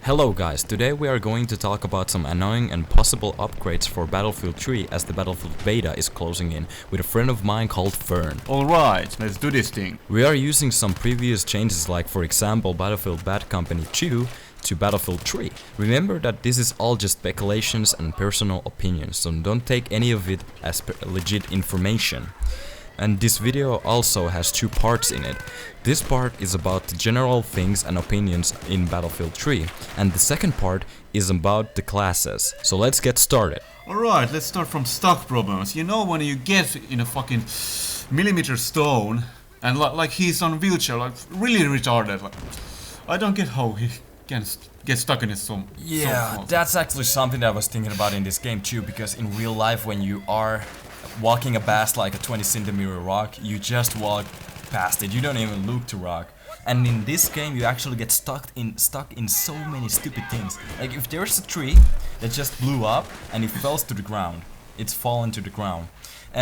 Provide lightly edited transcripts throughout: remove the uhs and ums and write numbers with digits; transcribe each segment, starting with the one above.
Hello guys, today we are going to talk about some annoying and possible upgrades for Battlefield 3 as the Battlefield beta is closing in with a friend of mine called Fern. Alright, let's do this thing. We are using some previous changes like for example Battlefield Bad Company 2 to Battlefield 3. Remember that this is all just speculations and personal opinions, so don't take any of it as legit information. And this video also has two parts in it. This part is about the general things and opinions in Battlefield 3, and the second part is about the classes. So let's get started. Alright, let's start from stock problems. You know when you get in a fucking millimeter stone and like he's on wheelchair, like really retarded. Like, I don't get how he can get stuck in it so fast. That's actually something that I was thinking about in this game too, because in real life when you are walking past like a 20 centimeter rock, you just walk past it, you don't even look to rock. And in this game you actually get stuck in so many stupid things. Like if there's a tree that just blew up and it falls to the ground, it's fallen to the ground,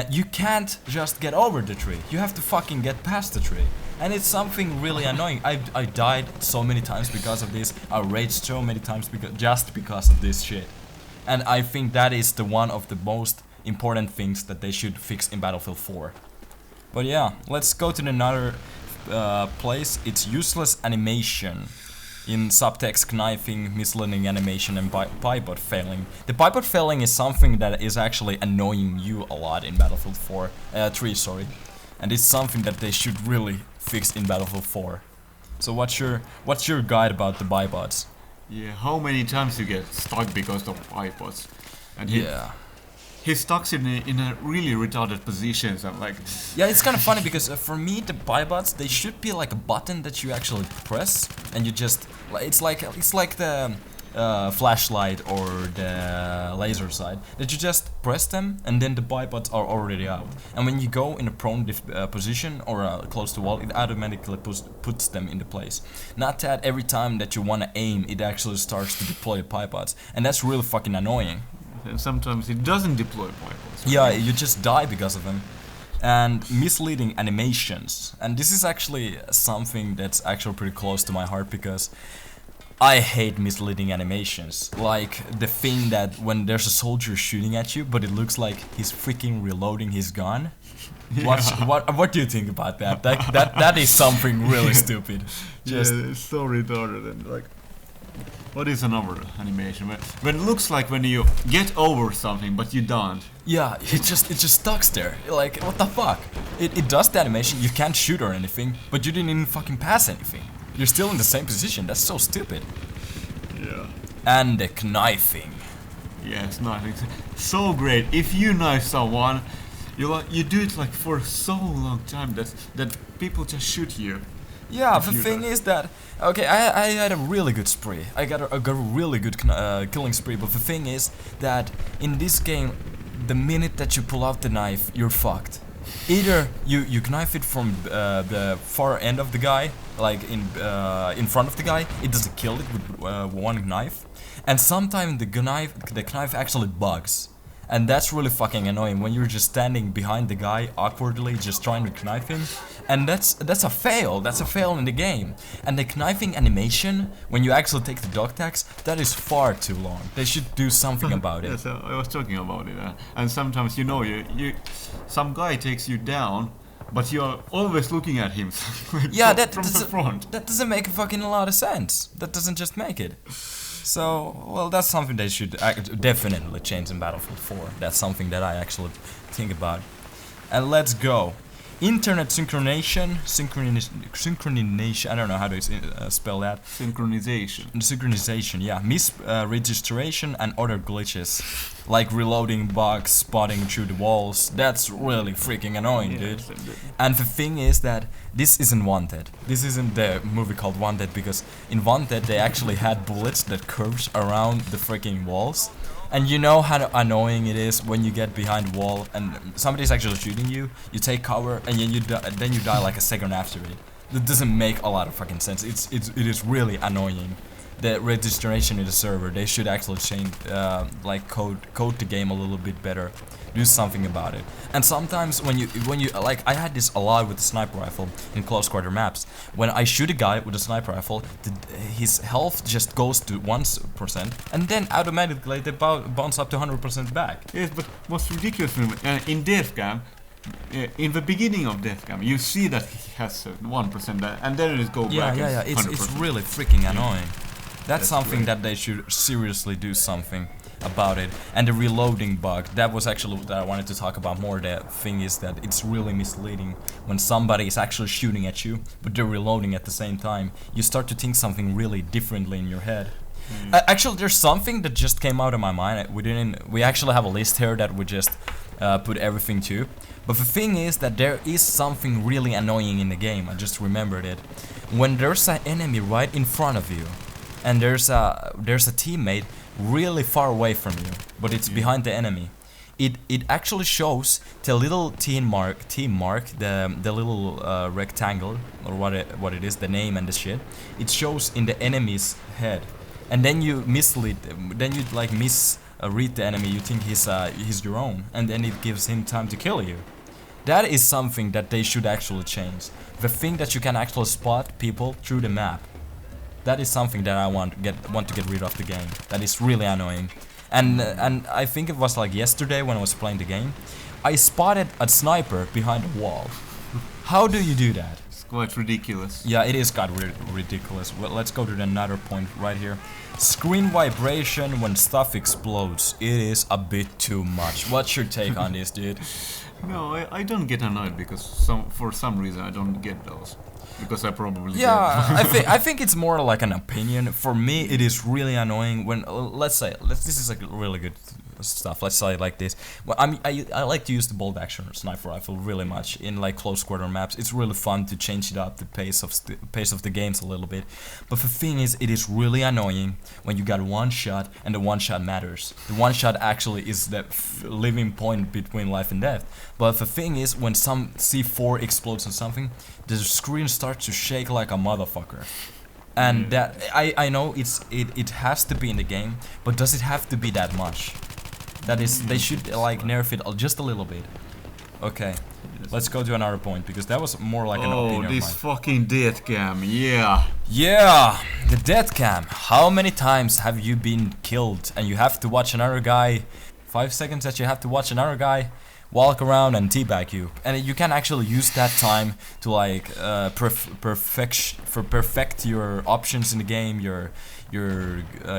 you can't just get over the tree, you have to fucking get past the tree. And it's something really annoying. I died so many times because of this, I raged so many times because of this shit. And I think that is the one of the most important things that they should fix in Battlefield 4. But yeah, let's go to another place. It's useless animation in subtext knifing, misleading animation, and bipod failing. The bipod failing is something that is actually annoying you a lot in Battlefield 3, sorry. And it's something that they should really fix in Battlefield 4. So what's your guide about the bipods? Yeah, how many times you get stuck because of bipods? And he's stuck in a really retarded positions and like... Yeah, it's kind of funny because for me the bipods, they should be like a button that you actually press and you just... It's like the flashlight or the laser side, that you just press them and then the bipods are already out. And when you go in a prone position or close to wall, it automatically puts them into place. Not that every time that you want to aim, it actually starts to deploy bipods. And that's really fucking annoying. And sometimes it doesn't deploy bipods. Yeah, you just die because of them. And misleading animations. And this is actually something that's actually pretty close to my heart because I hate misleading animations. Like the thing that when there's a soldier shooting at you, but it looks like he's freaking reloading his gun. Yeah. What do you think about that? That is something really stupid. Just yeah, it's so retarded and like... What is another animation? When it looks like when you get over something but you don't. Yeah, it just stucks there. Like what the fuck? It does the animation, you can't shoot or anything, but you didn't even fucking pass anything. You're still in the same position, that's so stupid. Yeah. And the knifing. Yes, knifing. So great. If you knife someone, you do it like for so long time that people just shoot you. Yeah, the thing is that, okay, I had a really good spree. I got a really good killing spree, but the thing is that in this game, the minute that you pull out the knife, you're fucked. Either you knife it from the far end of the guy, like in front of the guy, it doesn't kill it with one knife, and sometimes the knife actually bugs. And that's really fucking annoying when you're just standing behind the guy awkwardly just trying to knife him. And that's a fail. That's a fail in the game. And the knifing animation, when you actually take the dog tags, that is far too long. They should do something about it. Yes, I was talking about it. And sometimes some guy takes you down, but you're always looking at him. Like yeah, from the front. That doesn't make fucking a lot of sense. That doesn't just make it. So, well, that's something they should definitely change in Battlefield 4. That's something that I actually think about. And let's go. Internet synchronization, I don't know how to spell that. Synchronization, yeah. Misregistration and other glitches. Like reloading bugs, spotting through the walls. That's really freaking annoying, dude. And the thing is that this isn't Wanted. This isn't the movie called Wanted, because in Wanted they actually had bullets that curves around the freaking walls. And you know how annoying it is when you get behind a wall and somebody's actually shooting you, you take cover and then you die like a second after it. That doesn't make a lot of fucking sense. It is really annoying. the registration in the server. They should actually change, like code the game a little bit better. Do something about it. And sometimes when you like, I had this a lot with the sniper rifle in close quarter maps. When I shoot a guy with a sniper rifle, his health just goes to 1%, and then automatically they bounce up to 100% back. Yes, but what's ridiculous in Deathcam, in the beginning of Deathcam, you see that he has 1%, and then it goes back. Yeah. It's really freaking annoying. That's something that they should seriously do something about it. And the reloading bug, that was actually what I wanted to talk about more. The thing is that it's really misleading when somebody is actually shooting at you, but they're reloading at the same time. You start to think something really differently in your head. Actually, there's something that just came out of my mind. We actually have a list here that we just put everything to. But the thing is that there is something really annoying in the game. I just remembered it. When there's an enemy right in front of you, and there's a teammate really far away from you, but it's behind the enemy. It actually shows the little team mark, the little rectangle, or what it is, the name and the shit. It shows in the enemy's head, and then you misread the enemy. You think he's your own, and then it gives him time to kill you. That is something that they should actually change. The thing that you can actually spot people through the map. That is something that I want to get rid of the game. That is really annoying. And I think it was like yesterday when I was playing the game, I spotted a sniper behind a wall. How do you do that? It's quite ridiculous. Yeah, it is quite ridiculous. Well, let's go to another point right here. Screen vibration when stuff explodes. It is a bit too much. What's your take on this, dude? No, I don't get annoyed because for some reason I don't get those. Because I probably I think it's more like an opinion. For me, it is really annoying when this is like really good stuff. Let's say like this. Well, I like to use the bolt action sniper rifle really much in like close quarter maps. It's really fun to change it up, the pace of the games a little bit. But the thing is, it is really annoying when you got one shot and the one shot matters. The one shot actually is the living point between life and death. But the thing is, when some C4 explodes on something, the screen starts to shake like a motherfucker. And that I know it has to be in the game, but does it have to be that much? That is, they should like nerf it just a little bit. Okay, let's go to another point because that was more like an opinion. Oh, this fucking death cam, yeah. Yeah, the death cam. How many times have you been killed and you have to watch another guy? 5 seconds that you have to watch another guy walk around and teabag you, and you can actually use that time to like perfect your options in the game, your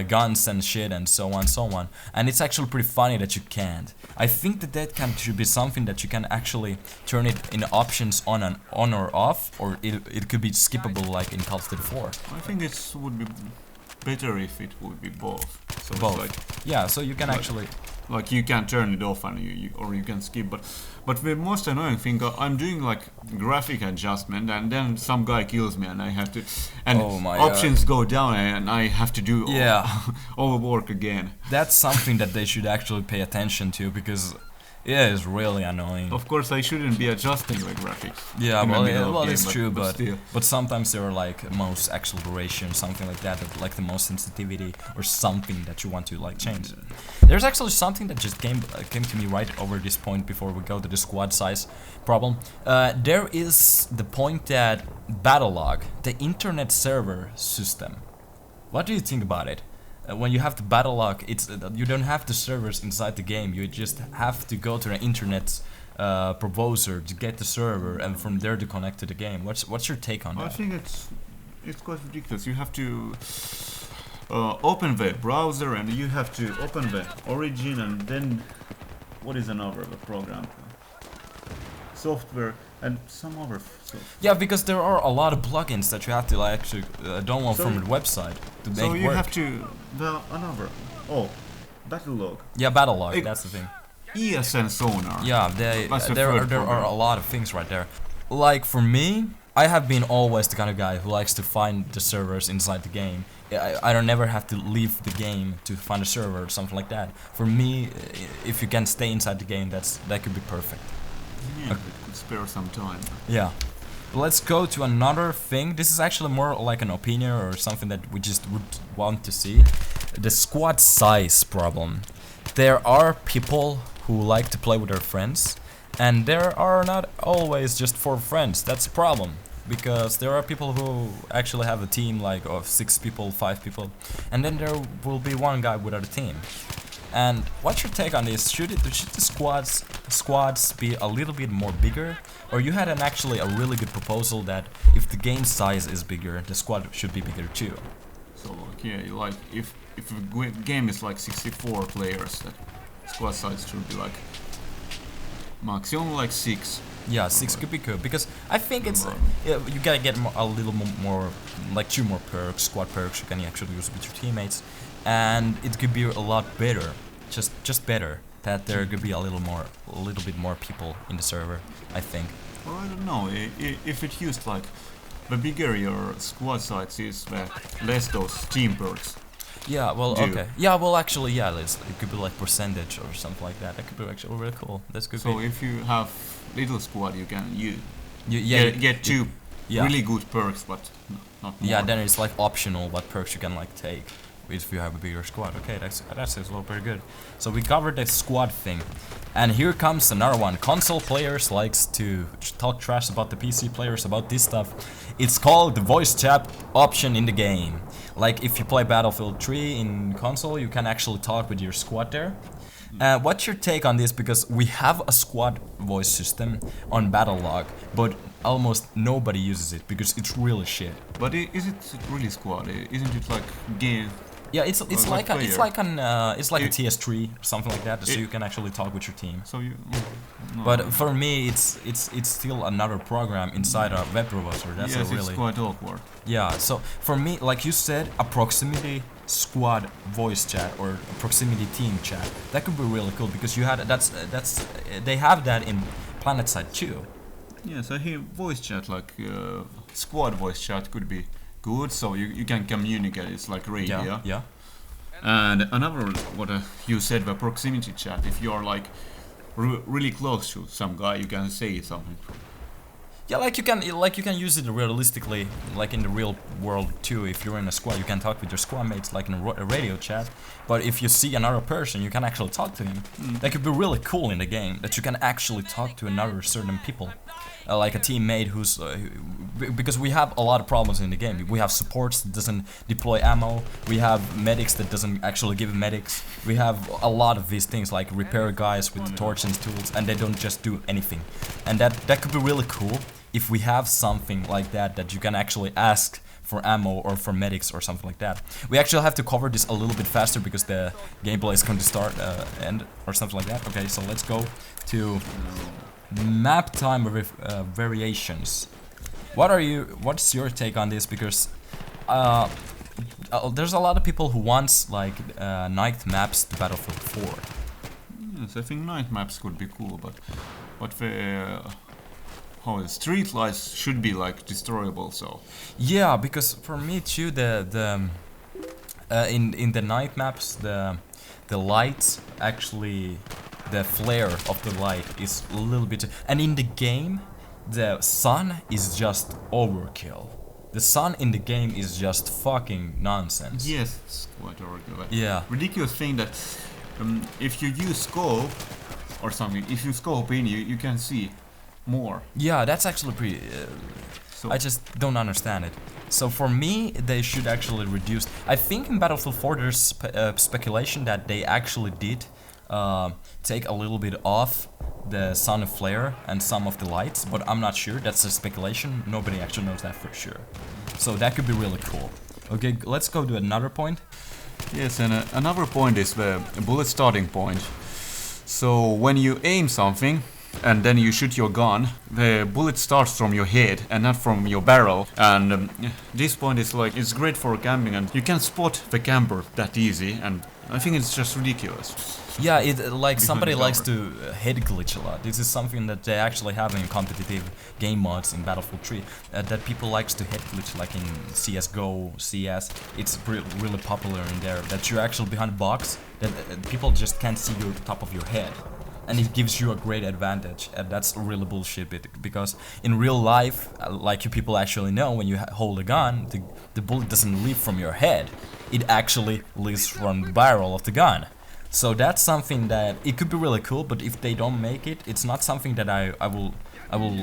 guns and shit and so on. And it's actually pretty funny that you can't. I think the death cam should be something that you can actually turn it in options on or off, or it could be skippable like in Call of Duty 4. I think it would be better if it would be both. So Both. It's like, Yeah, so you can actually. like you can turn it off and you can skip, but the most annoying thing, I'm doing like graphic adjustment and then some guy kills me and I have to, and Oh my options go down and I have to do Yeah. all work again. That's something that they should actually pay attention to because it is really annoying. Of course I shouldn't be adjusting the graphics. Yeah, in the middle of well, game, it's true, but still. sometimes there are like most acceleration, something like that, like the most sensitivity or something that you want to like change. There's actually something that just came to me right over this point before we go to the squad size problem. There is the point that Battlelog, the internet server system. What do you think about it? When you have the Battlelog, it's you don't have the servers inside the game. You just have to go to the internet proposer to get the server, and from there to connect to the game. What's your take on I that? think it's quite ridiculous. You have to open the browser and you have to open the origin and then what is another program? Software and some other software. Yeah, because there are a lot of plugins that you have to like actually download from the website to make So you work. have to Battlelog. Yeah, Battlelog, Hey, that's the thing. ESN sonar. Yeah, That's the there third are program. a lot of things right there. Like for me, I have been always the kind of guy who likes to find the servers inside the game. I don't never have to leave the game to find a server or something like that. For me, if you can stay inside the game, that could be perfect. Yeah, it could spare some time. Yeah. Let's go to another thing. This is actually more like an opinion or something that we just would want to see. The squad size problem. There are people who like to play with their friends, and there are not always just 4 friends. That's a problem, because there are people who actually have a team like of 6 people, 5 people, and then there will be one guy without a team. And what's your take on this? Should the squads be a little bit more bigger, or you had actually a really good proposal that if the game size is bigger, the squad should be bigger too? So like, yeah, like if a game is like 64 players, that squad size should be like maximum like 6. Yeah, 6 could be good, because I think it's you gotta get a little more, like 2 more perks, squad perks you can actually use with your teammates, and it could be a lot better, just better, that there could be a little bit more people in the server, I think. Well, I don't know, if it used like the bigger your squad size is, the less those team perks. Yeah, well, do. okay. Yeah, well, actually, yeah, it could be like percentage or something like that. That could be actually really cool. That's good. So if you have little squad, you can get 2 yeah. really good perks, but not more. Yeah, then it's like optional what perks you can like take if you have a bigger squad. Okay, that's as well pretty good. So we covered the squad thing, and here comes another one. Console players likes to talk trash about the PC players about this stuff. It's called the voice chat option in the game. Like if you play Battlefield 3 in console, you can actually talk with your squad there. What's your take on this? Because we have a squad voice system on Battlelog, but almost nobody uses it because it's really shit. But is it really squad? Isn't it like game? Yeah, it's like a TS3 or something like that, so you can actually talk with your team. So you. No. But for me, it's still another program inside a web browser. That's yes, really. It's quite awkward. Yeah. So for me, like you said, a proximity squad voice chat or a proximity team chat, that could be really cool, because you had they have that in PlanetSide too. Yes, I hear voice chat, like squad voice chat could be good, so you can communicate. It's like radio. Yeah. And another, what you said, the proximity chat. If you are like really close to some guy, you can say something. Yeah, like you can use it realistically, like in the real world too. If you're in a squad, you can talk with your squad mates, like in a radio chat. But if you see another person, you can actually talk to him. That could be really cool in the game, that you can actually talk to another certain people. Like a teammate who's because we have a lot of problems in the game. We have supports that doesn't deploy ammo. We have medics that doesn't actually give medics. We have a lot of these things, like repair guys with the torch and tools, and they don't just do anything. And that could be really cool if we have something like that you can actually ask for ammo or for medics or something like that. We actually have to cover this a little bit faster because the gameplay is going to start end or something like that. Okay, so let's go to map time variations. What's your take on this? Because there's a lot of people who wants like night maps to Battlefield 4. Yes, I think night maps could be cool, but the street lights should be like destroyable. So yeah, because for me too, in the night maps, the lights actually, the flare of the light is a little bit, and in the game the sun is just overkill. The sun in the game is just fucking nonsense. yes, it's quite overkill. Yeah. Ridiculous thing that if you use scope or something, if you scope in, you can see more. Yeah, that's actually pretty. So I just don't understand it. So for me, they should actually reduce. I think in Battlefield 4 there's speculation that they actually did take a little bit off the sun flare and some of the lights, but I'm not sure. That's a speculation. Nobody actually knows that for sure. So that could be really cool. Okay, let's go to another point. yes, and another point is the bullet starting point. So when you aim something and then you shoot your gun, the bullet starts from your head and not from your barrel. And this point is like, it's great for camping, and you can spot the camper that easy. And I think it's just ridiculous. Yeah, it like somebody the likes cover. to head glitch a lot. This is something that they actually have in competitive game mods in Battlefield 3. That people likes to head glitch, like in CS:GO, CS. It's really popular in there. That you're actually behind a box, that people just can't see your top of your head. and it gives you a great advantage, and that's really bullshit because in real life, like you people actually know, when you hold a gun, the bullet doesn't leave from your head, it actually leaves from the barrel of the gun. So that's something that it could be really cool, but if they don't make it, it's not something that I will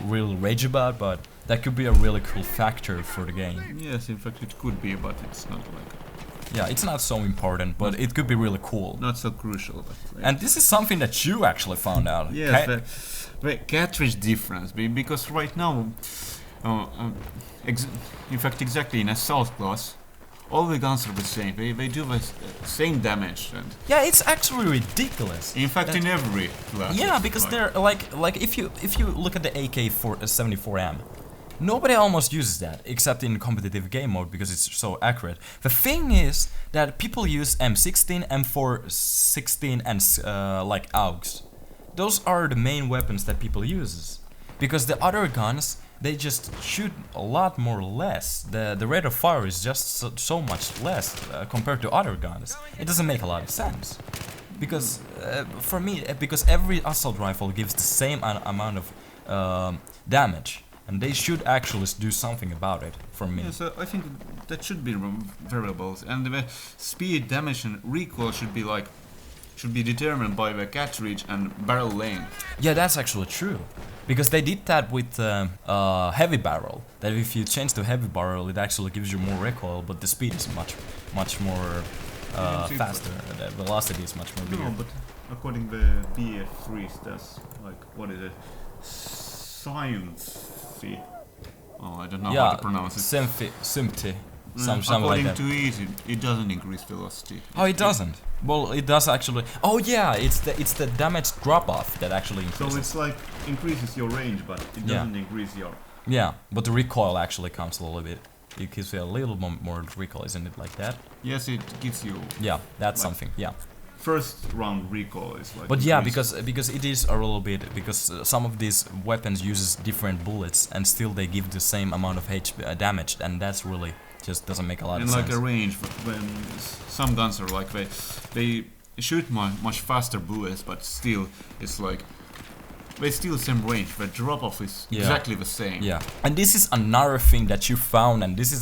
really rage about, but that could be a really cool factor for the game. Yes, in fact it could be, but it's not like... Yeah, it's not so important, but it could be really cool. Not so crucial. But and this is something that you actually found out. Yes, the cartridge difference, because right now, in fact exactly in Assault class, all the guns are the same. They do the same damage. And yeah, it's actually ridiculous. In fact, in every class. Yeah, because they're like if you look at the AK-74M, nobody almost uses that except in competitive game mode because it's so accurate. The thing is that people use M16, M416, and like AUGs. Those are the main weapons that people use, because the other guns, they just shoot a lot more less. The rate of fire is just so much less compared to other guns. It doesn't make a lot of sense. Because for me, because every assault rifle gives the same amount of damage, and they should actually do something about it for me. Yeah, so I think that should be variables, and the speed, damage, and recoil should be determined by the cartridge and barrel length. Yeah, that's actually true. Because they did that with heavy barrel. That if you change to heavy barrel, it actually gives you more recoil, but the speed is much more faster. The velocity is much more bigger. No, but according to the BF3s, that's like, what is it? Science. Oh, I don't know how to pronounce it. Sympty. Something like that. According to it doesn't increase velocity. Oh, it doesn't. Well, it does actually. Oh yeah, it's the damage drop off that actually increases. So it's like increases your range, but it doesn't increase your. Yeah, but the recoil actually comes a little bit. It gives you a little more recoil, isn't it like that? Yes, it gives you. Yeah, that's like something. Yeah. First round recoil is like. But yeah, because it is a little bit, because some of these weapons uses different bullets and still they give the same amount of HP damage, and that's really just doesn't make a lot of sense. And like a range, when some guns are like they shoot much faster bullets, but still it's like they still the same range. The drop off is exactly the same. Yeah, and this is another thing that you found, and this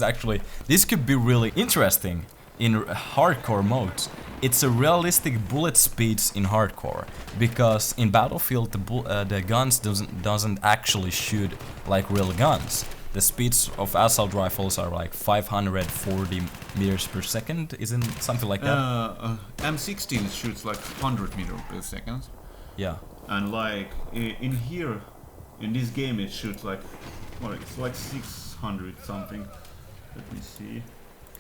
could be really interesting in hardcore modes. It's a realistic bullet speeds in hardcore, because in Battlefield the guns doesn't actually shoot like real guns. The speeds of assault rifles are like 540 meters per second, isn't something like that? M16 shoots like 100 meters per second. Yeah. And like in here, in this game, it shoots like, well, it's like 600 something. Let me see.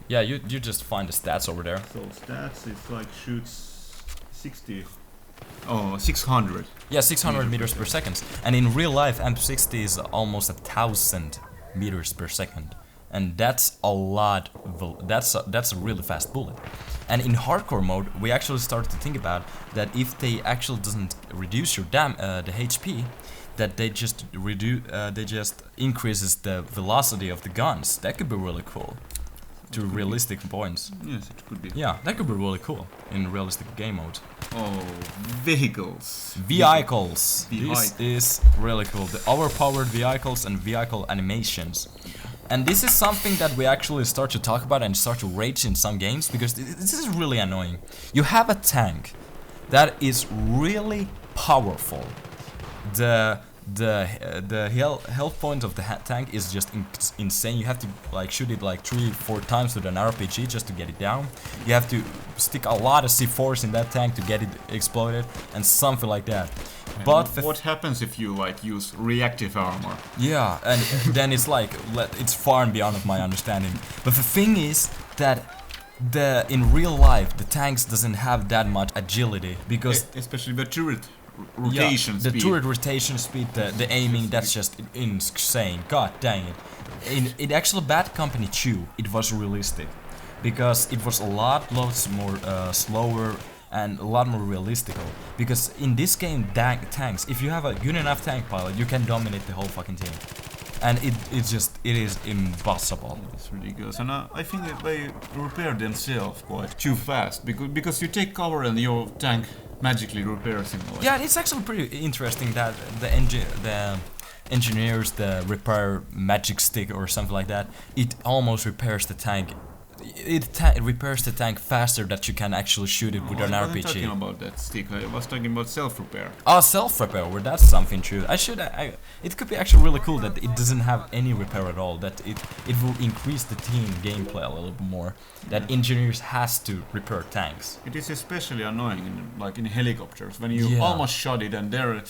Yeah, you just find the stats over there. So stats, it's like shoots 600. Yeah, 600 meters per second. And in real life, M60 is almost 1,000 meters per second, and that's a lot. That's a really fast bullet. And in hardcore mode, we actually started to think about that if they actually doesn't reduce your the HP, that they just increases the velocity of the guns. That could be really cool. To realistic points. Yes, it could be. Yeah, that could be really cool in realistic game mode. Oh, vehicles. This is really cool. The overpowered vehicles and vehicle animations. And this is something that we actually start to talk about and start to rage in some games, because this is really annoying. You have a tank that is really powerful. The health point of the tank is just insane. You have to like shoot it like 3-4 times with an RPG just to get it down. You have to stick a lot of C4s in that tank to get it exploded and something like that. But what happens if you like use reactive armor? Yeah, and then it's like it's far and beyond of my understanding. But the thing is that in real life the tanks doesn't have that much agility, because especially the turret rotation speed. The turret rotation speed, the aiming, that's just insane. God dang it. In actual Bad Company 2, it was realistic, because it was lots more slower and a lot more realistical. Because in this game, tanks, if you have a good enough tank pilot, you can dominate the whole fucking team. And it is impossible. It's ridiculous, and I think that they repair themselves quite too fast, because you take cover and your tank magically repairs him. Like. Yeah, it's actually pretty interesting that the engineers the repair magic stick or something like that. It almost repairs the tank. It repairs the tank faster that you can actually shoot it with an I RPG. wasn't talking about that stick. I was talking about self-repair. Oh, self-repair, well, that's something true. It could be actually really cool that it doesn't have any repair at all. That it will increase the team gameplay a little bit more. That engineers has to repair tanks. It is especially annoying in helicopters when you almost shot it and there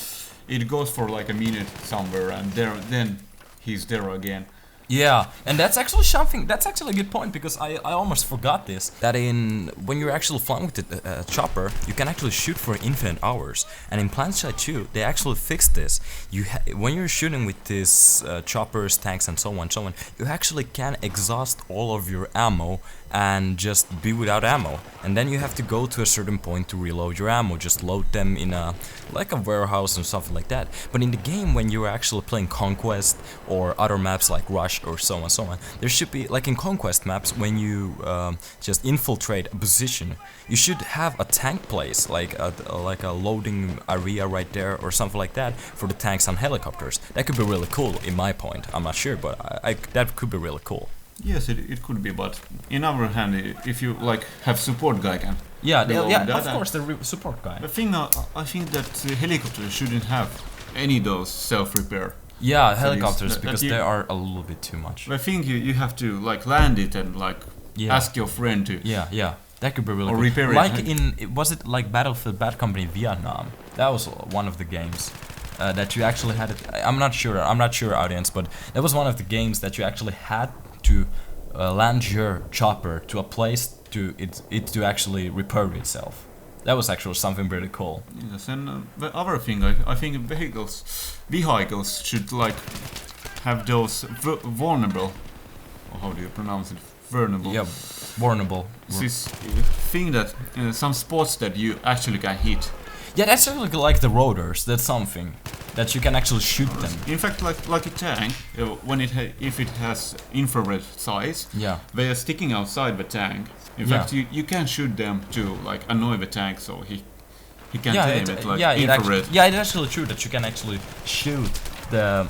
it goes for like a minute somewhere and then he's there again. Yeah, and that's actually something. That's actually a good point because I almost forgot this. That when you're actually flying with the chopper, you can actually shoot for infinite hours. And in Planetside 2, they actually fixed this. When you're shooting with these choppers, tanks, and so on, you actually can exhaust all of your ammo and just be without ammo. And then you have to go to a certain point to reload your ammo. Just load them in a warehouse and something like that. But in the game, when you're actually playing Conquest or other maps like Rush or so on, there should be, like in Conquest maps, when you just infiltrate a position, you should have a tank place, like a loading area right there or something like that for the tanks and helicopters. That could be really cool in my point. I'm not sure, but that could be really cool. Yes, it could be, but in other hand, if you like have support guy can. Of course, the support guy. The thing, I think that helicopters shouldn't have any of those self-repair. Yeah, helicopters because they are a little bit too much. I think you have to like land it and like ask your friend to. Yeah, that could be really or cool. repair like was it like Battlefield Bad Company Vietnam? That was one of the games. That you actually had it. I'm not sure, audience, but that was one of the games that you actually had to land your chopper to a place to actually repair itself. That was actually something pretty cool. Yes, and the other thing, I think vehicles should like have those vulnerable, or how do you pronounce it? Vulnerable. Yeah, vulnerable. This thing that some spots that you actually can hit. Yeah, that's actually like the rotors. That's something that you can actually shoot them. In fact, like a tank, when if it has infrared sights, they are sticking outside the tank. In fact, you can shoot them to like annoy the tank, so he can aim it like infrared. It's actually true that you can actually shoot the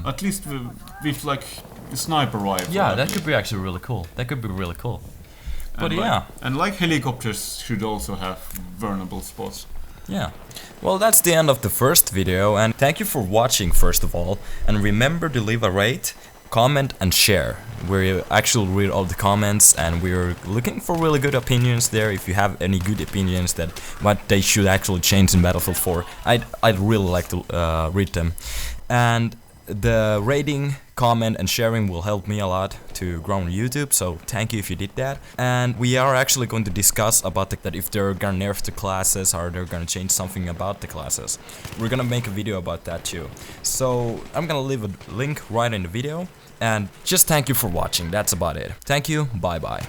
at least with like the sniper rifle. Yeah, that could be actually really cool. But and like helicopters should also have vulnerable spots. Yeah. Well, that's the end of the first video, and thank you for watching first of all, and remember to leave a rate, comment and share. We actually read all the comments and we're looking for really good opinions there. If you have any good opinions that what they should actually change in Battlefield 4, I'd really like to read them. And the rating, comment and sharing will help me a lot to grow on YouTube, so thank you if you did that. And we are actually going to discuss about that if they're gonna nerf the classes or they're gonna change something about the classes. We're gonna make a video about that too. So I'm gonna leave a link right in the video, and just thank you for watching. That's about it. Thank you, bye bye.